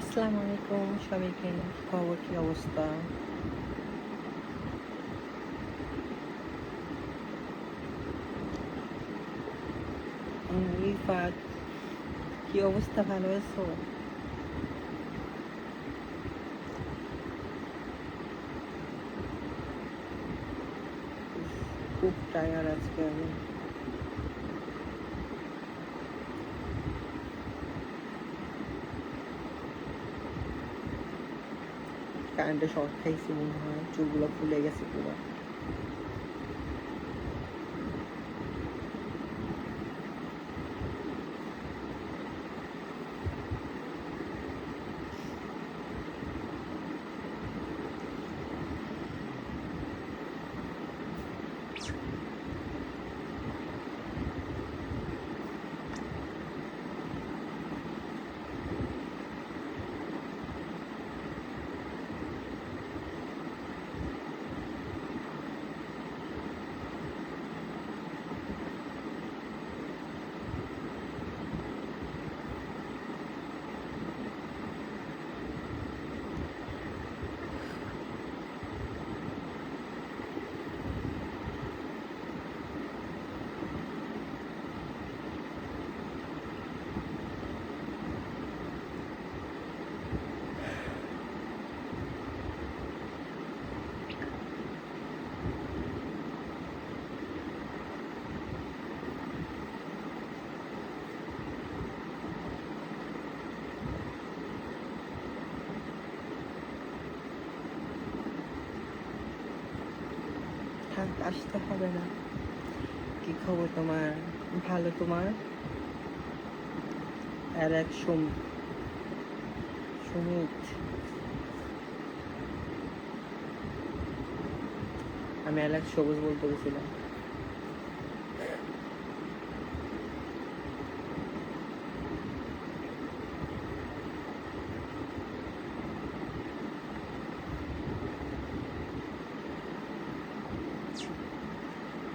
আসসালামু আলাইকুম সবাইকে। খবর কি অবস্থা? রিফাত, কি অবস্থা, ভালো আছো? খুব টায়ার আজকে আমি। কারেন্টে শর্ট খাইছি মনে হয়, চুলগুলো ফুলে গেছে পুরো। থাক, আসতে হবে না। কি খবর তোমার? ভালো তোমার? আর এক সুমিত, আমি অ্যালেক্স সবুজ বলতে গেছিলাম।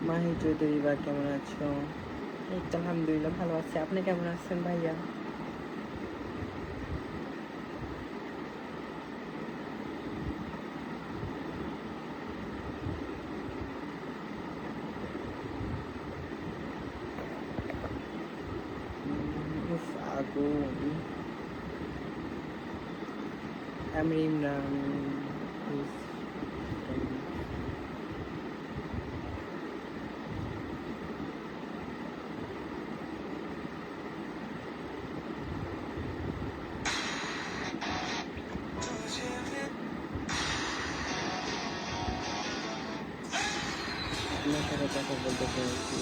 মাহি চৌধুরী, বা কেমন আছো? এই তো আলহামদুলিল্লাহ ভালো আছি। আপনি কেমন আছেন ভাইয়া? আগুন। আমি ইমরান। আপনার সাথে কথা বলতে পেরেছি,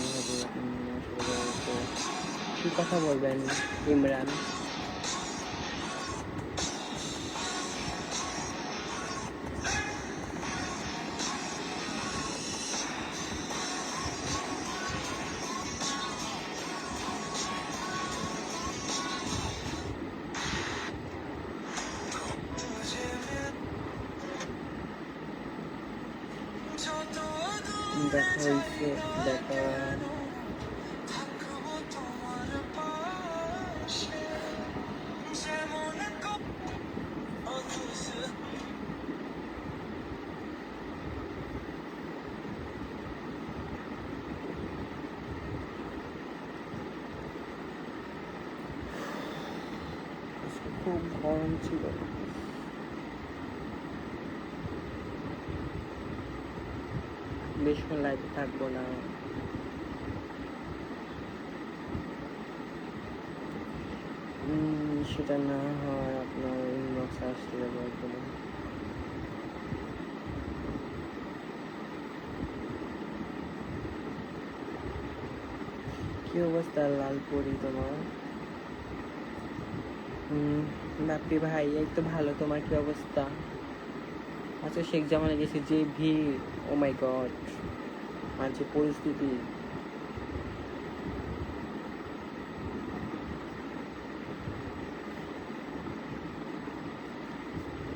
কি কথা বলবেন ইমরান? দেখা হয়েছে, দেখা খুব গরম ছিল। বেশিক্ষণ লাইভে থাকবো না। সেটা না হয় আপনার ইনবক্সে আসলে বলতে। কি অবস্থা লালপুরি তোমার? বাপি ভাই, এই তো ভালো। তোমার কি অবস্থা? আচ্ছা, শেখ জামালে গেছে, যে ভিড়, ও মাই গড, আর যে পরিস্থিতি।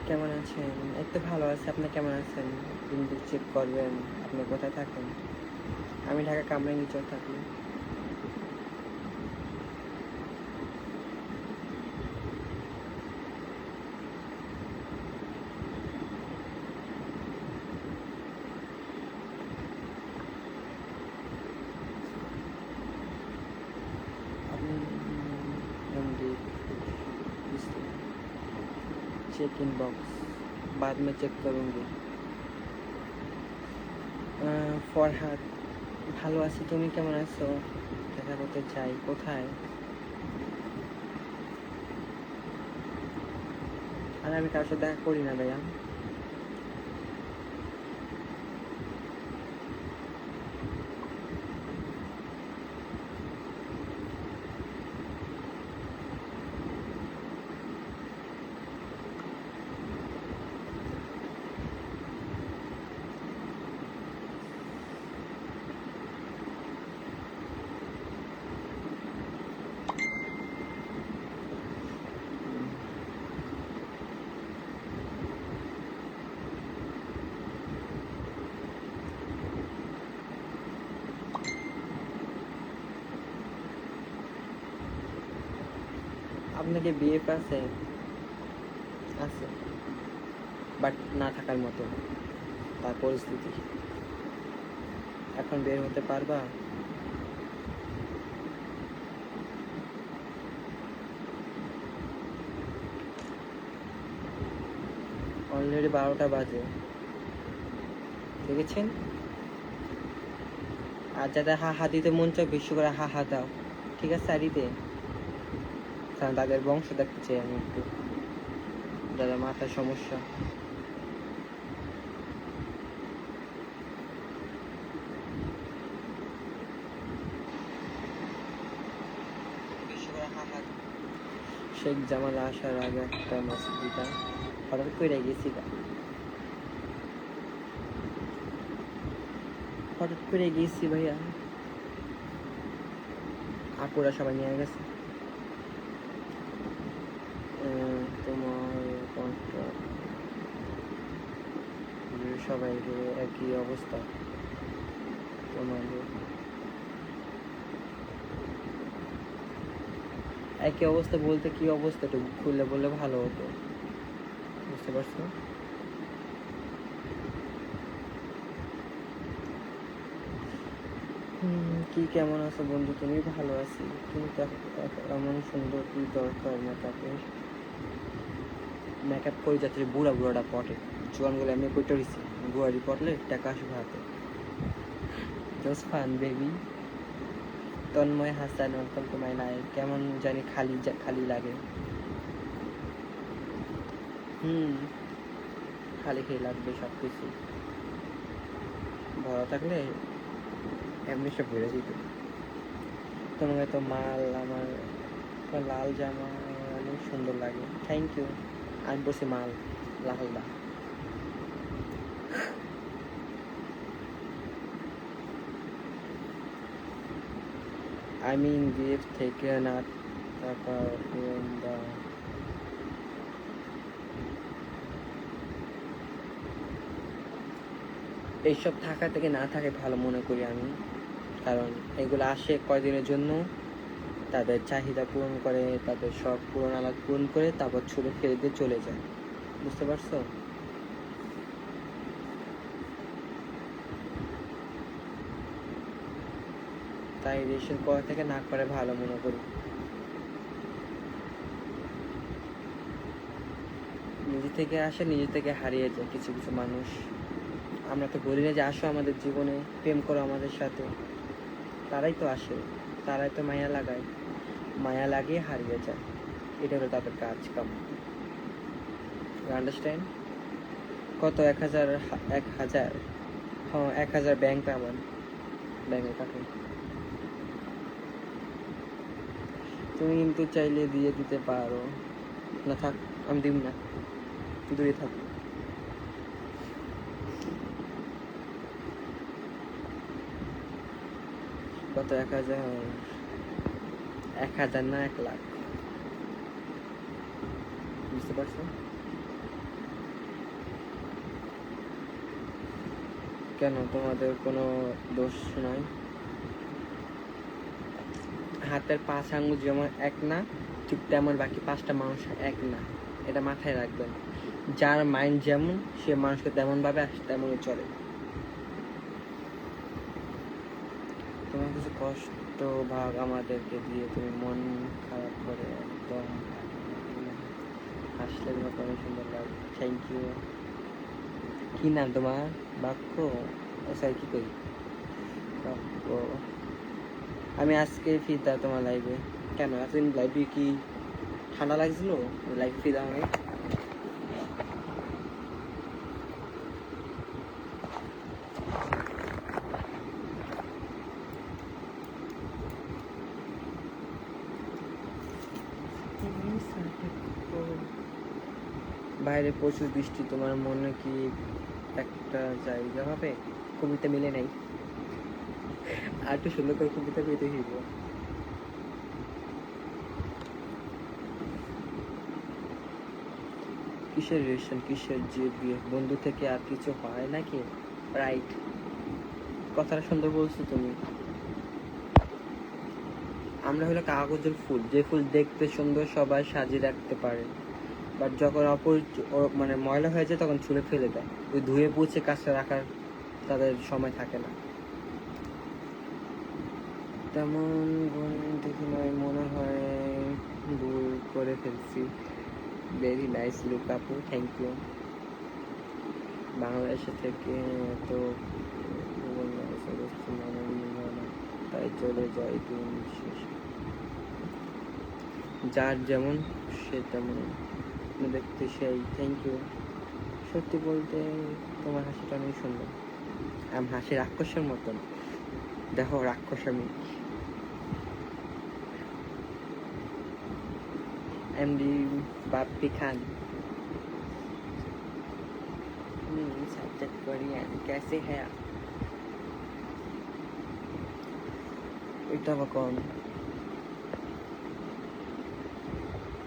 কেমন আছেন? এই তো ভালো আছে। আপনি কেমন আছেন? কিন্তু চেক করবেন আপনি কোথায় থাকেন। আমি ঢাকা কামরাঙ্গীরচর থাকি। चेक इनबॉक्स, बाद में चेक करूँगी। ফরহাদ, ভালো আছি, তুমি কেমন আছো? দেখা করতে চাই, কোথায়? আর আমি কার সাথে দেখা করি না ভাইয়া। আপনাকে বিএফ আছে? আছে, বাট না থাকার মতো তার পরিস্থিতি। এখন বের হতে পারবা? অলরেডি 12টা বাজে, দেখেছেন? আর যাদের হা হা দিতে মন চায় বেশি করে হা হা দাও, ঠিক আছে? আরিতে, কারণ তাদের বংশ দেখতে চাই আমি একটু, যাদের মাথার সমস্যা। শেখ জামাল আসার আগে একটা মেসেজ দিতাম, হঠাৎ করে গেছি, হঠাৎ করে গেছি ভাইয়া। আপুরা সবাই নিয়ে গেছে। তোমার সবাই একই অবস্থা তোমাদের, একই অবস্থা বলতে কি অবস্থা একটু খুললে বললে ভালো হতো, বুঝতে পারছো? কি কেমন আছো বন্ধু? তুমি? ভালো আছি, কিন্তু এমন সুন্দর কি দরকার মেকআপের? মেকআপ করে যাচ্ছে বুড়া বুড়াটা পটে, জোয়ানগুলো এমনি কইটা দিচ্ছে, বুড়ারি পটলে টাকা আসবে হাতে। Just fun baby. Tanmoy Hasan, welcome to my life. কেমন জানি খালি খালি লাগে। খালি খালি লাগবে সব কিছু, ভরা থাকলে এমনি সব বেড়ে যেত। তোমাকে তো মাল, আমার লাল জামা অনেক সুন্দর লাগে, থ্যাংক ইউ। আমি বলছি মাল লালদা। I mean gift থেকে না টাকা এইসব থাকা থেকে না থাকে ভালো মনে করি আমি, কারণ এগুলো আসে কয়দিনের জন্য, তাদের চাহিদা পূরণ করে, তাদের শখ পূরণ আলাদ পূরণ করে, তারপর ছুটে ফেলে দিয়ে চলে যায়, বুঝতে পারছো? তাই রিলেশন করা থেকে না করে ভালো মনে করি। নিজে থেকে আসে, নিজে থেকে হারিয়ে যায় কিছু কিছু মানুষ। আমরা তো বলি না যে আসো আমাদের জীবনে, প্রেম করো আমাদের সাথে, তারাই তো আসে, তারাই তো মায়া লাগায়, মায়া লাগিয়ে হারিয়ে যায়, এটা হলো তাদের কাজ কাম। আন্ডারস্ট্যান্ড? কত? 1000? 1000? হ্যাঁ, 1000 ব্যাংক পাবেন, ব্যাংকে পাঠান। তুমি কিন্তু চাইলে দিয়ে দিতে পারো। না থাক, আমি দিব না, দূরে থাক। কত? 1000? 1000 না 1 লাখ, বুঝতে পারছো? কেন, তোমাদের কোনো দোষ নয়? হাতের 5 আঙ্গুল যেমন এক না, ঠিক তেমন বাকি 5টা মানুষ এক না, এটা মাথায় রাখবেন। যার মাইন্ড যেমন, সে মানুষকে তেমন ভাবে তেমনই চলে। তোমার কিছু কষ্ট ভাগ আমাদেরকে দিয়ে তুমি মন খারাপ করে একদম হাসলে তোমাকে অনেক সুন্দর লাগে। Thank you. কি নাম তোমার? বাক্য? ও স্যার কি করি বাক্য। আমি আজকে ফিদা তোমার লাইভে। কেন এতদিন লাইভে কি ঠান্ডা লাগছিল? লাইভ ফিদা আমি বাইরে প্রচুর বৃষ্টি, তোমার মনে কি একটা জায়গা হবে? কবিতা মিলে নাই, আর একটু সুন্দর করে কবিতা পেতে হইব। কিসের রিলেশন, কিসের যে বিয়ে? বন্ধু থেকে আর কিছু হয় নাকি? রাইট, কথাটা সুন্দর বলছো তুমি। আমরা হলো কাগজের ফুল, যে ফুল দেখতে সুন্দর, সবাই সাজিয়ে রাখতে পারে, বাট যখন মানে ময়লা হয়ে যায় তখন ছুঁড়ে ফেলে দেয়। ওই ধুয়ে পুছে কাছে রাখার তাদের সময় থাকে না। তেমন দেখি নয়, মনে হয় ভুল করে ফেলছি। ভেরি নাইস লুক আপু, থ্যাংক ইউ। বাংলাদেশে থেকে তো তাই চলে যায় দিন শেষে। যার যেমন সে তেমন দেখতে সেই। Thank you. সত্যি বলতে তোমার হাসিটা অনেক সুন্দর। আমি হাসি রাক্ষসের মতন, দেখো রাক্ষস আমি। এমডি বাপ্পি খান। सब्जेक्ट कोरियन कैसे है आप? এটা বা কোন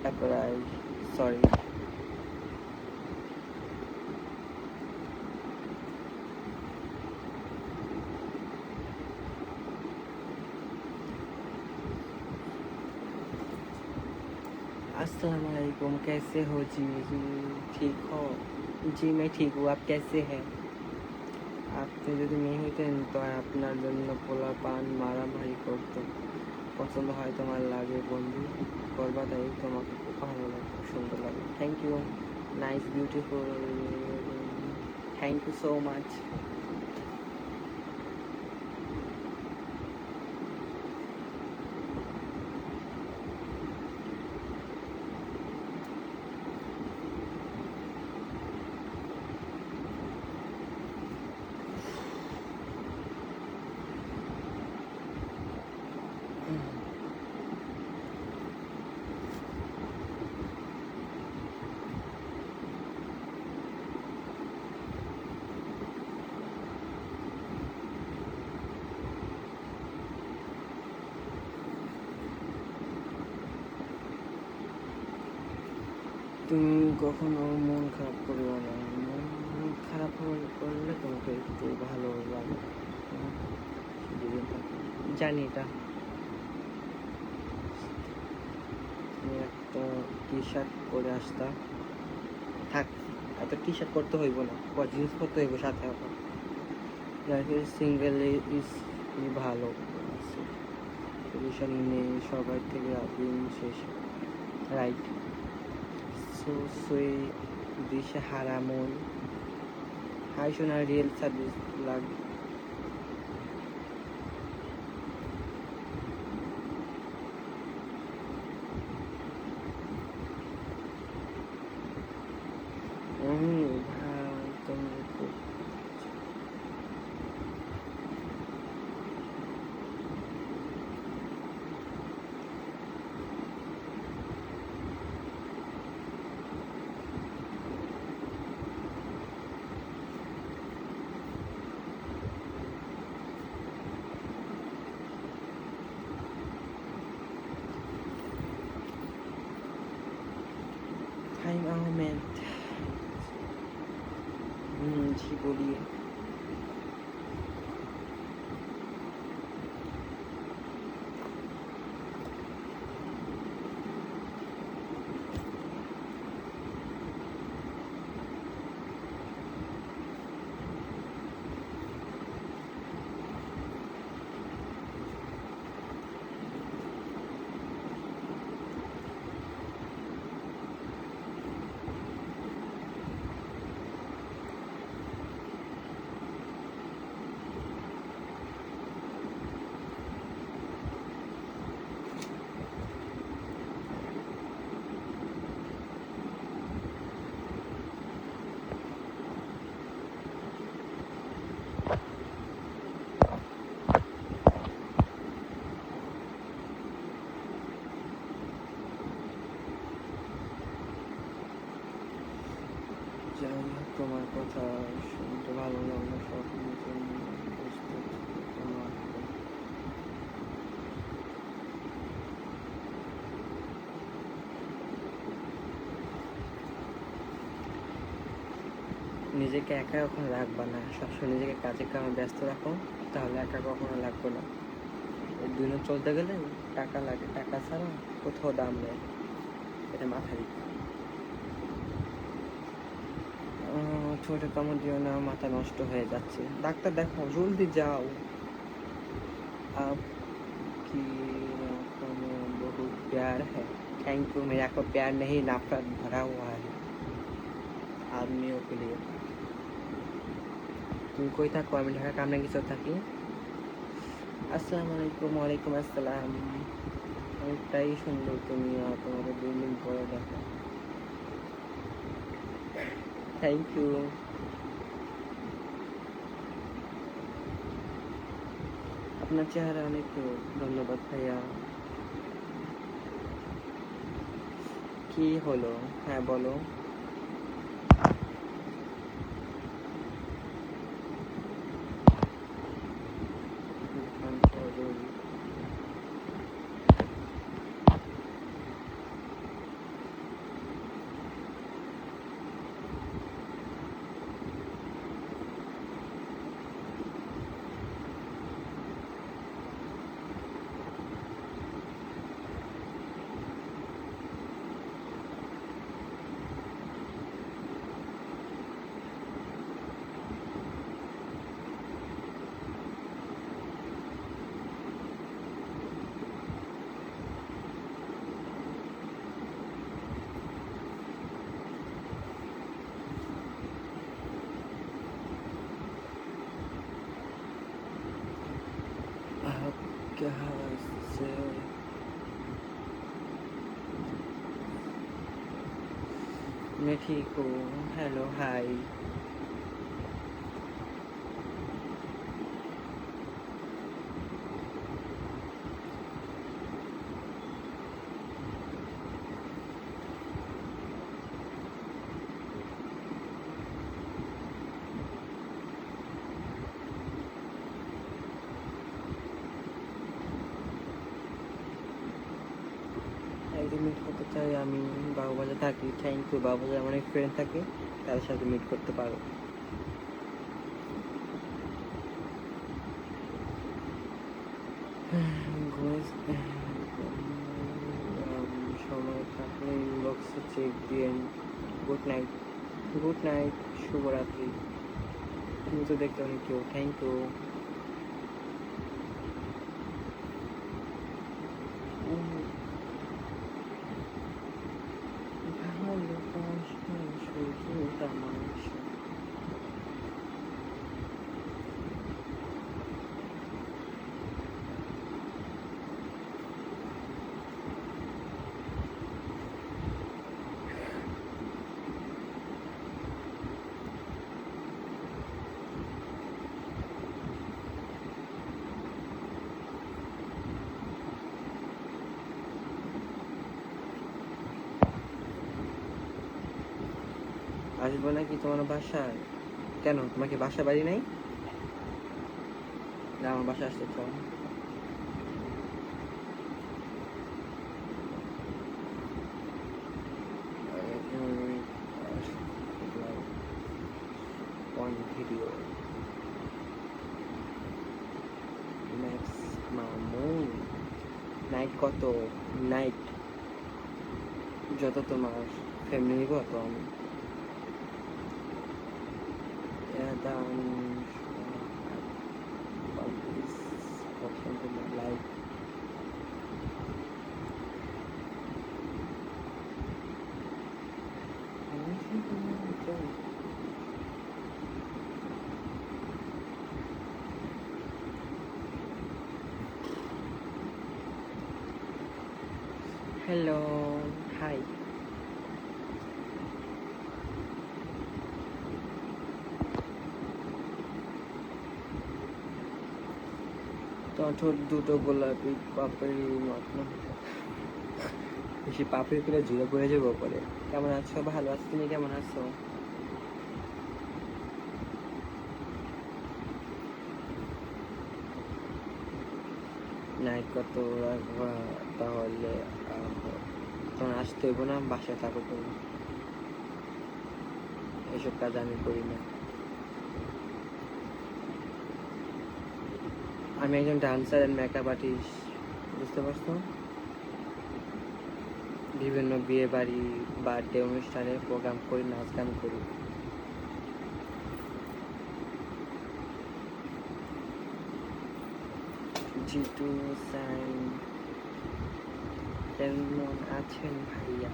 অ্যাপ্লাই? সরি, अस्सलाम वालेकुम, कैसे हो जी? ठीक हो जी? मैं ठीक हूँ, आप कैसे हैं? আপনি যদি মেয়ে হইতেন তো আপনার জন্য পোলা পান মারামারি করতো। পছন্দ হয় তোমার লাগে বন্ধু করবা, তাই তোমাকে খুব ভালো লাগে, খুব সুন্দর লাগে। Thank you, nice beautiful, thank you so much. তুমি কখনো মন খারাপ করিও না, মন খারাপ করলে তোমাকে একটু ভালো লাগে। জানি এটা। তুমি একটা টি শার্ট পরে আসতা, থাক এত টি শার্ট করতে হইব না, জিন্স করতে হইব সাথে। আবার সিঙ্গেল ইজ ভালো সলিউশন নেই সবার থেকে দিন শেষে। রাইট, সুই দিশে হারামন। হাই সোনা, রিয়েল সার্ভিস লাগ। ভাই তুমি খুব फाइम अहमेद। जी बोलिए। যাই হোক, তোমার কথা শুনতে ভালো লাগলো। স্বপ্নের জন্য প্রস্তুত তোমার নিজেকে একা কখনো রাখবা না, সবসময় নিজেকে কাজে কামে ব্যস্ত রাখো, তাহলে একা কখনো লাগবে না। দিনও চলতে গেলে টাকা লাগে, টাকা ছাড়া কোথাও দাম নেই, এটা মাথায় রেখো। ছোট কামড় দিও না, মাথা নষ্ট হয়ে যাচ্ছে। ডাক্তার দেখো, জলদি যাও। आपकी आंखों में बहुत प्यार है। Thank you. मेरा को प्यार नहीं, नफरत भरा हुआ है आदमियों के लिए। তুমি কই থাকো? আমি ঢাকা কামরাঙ্গীরচর থাকি। আসসালামু আলাইকুম। ওয়ালাইকুম আসসালাম। অনেকটাই সুন্দর তুমি, আর তোমাকে 2 দিন পরে দেখো। Thank you. আপনার চেহারা অনেক ধন্যবাদ ভাইয়া। কি হলো? হ্যাঁ বলো। क्या से मैं ठीक हूँ। Hello hi. একদিন মিট করতে চাই। আমি বাবুবাজার থাকি। Thank you. বাবুবাজার অনেক ফ্রেন্ড থাকে, তাদের সাথে মিট করতে পারো। সময় থাকলে ইনবক্সে চেক দিয়েন। Good night. গুড নাইট, শুভরাত্রি। তুমি তো দেখতে অনেক কেউ। Thank you. আসবো নাকি তোমার বাসায়? কেন, তোমার কি বাসা বাড়ি নাই? না, আমার বাসা আসতে চাও? one video next Mamun. Night কত? নাইট যত তোমার ফ্যামিলি কত আমি dan publish option to like hello hi তোমার ঠোঁট দুটো গোলাপি, পাপড়ি মতন, বেশি পাপড়ি করে ঝুলে পড়ে যাবো পরে। কেমন আছো? ভালো আছো। তুমি কেমন আছো? নাইট কত রাখবা তাহলে তখন আসতে হইব না, বাসায় থাকো তুমি। এসব কাজ আমি করি না। আমি একজন ডান্সার অ্যান্ড মেকআপ আর্টিস্ট, বুঝতে পারছো? বিভিন্ন বিয়ে বাড়ি, বার্থডে অনুষ্ঠানে প্রোগ্রাম করি, নাচ গান করি। জিতু সাইন, কেমন আছেন ভাইয়া?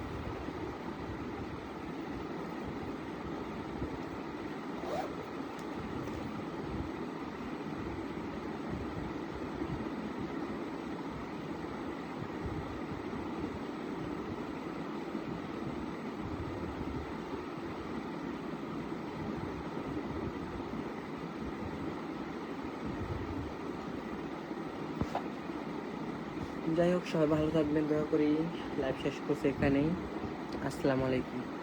যাই হোক, সবাই ভালো থাকবেন, দয়া করি। লাইভ শেষ করছি এখানেই। আসসালামু আলাইকুম।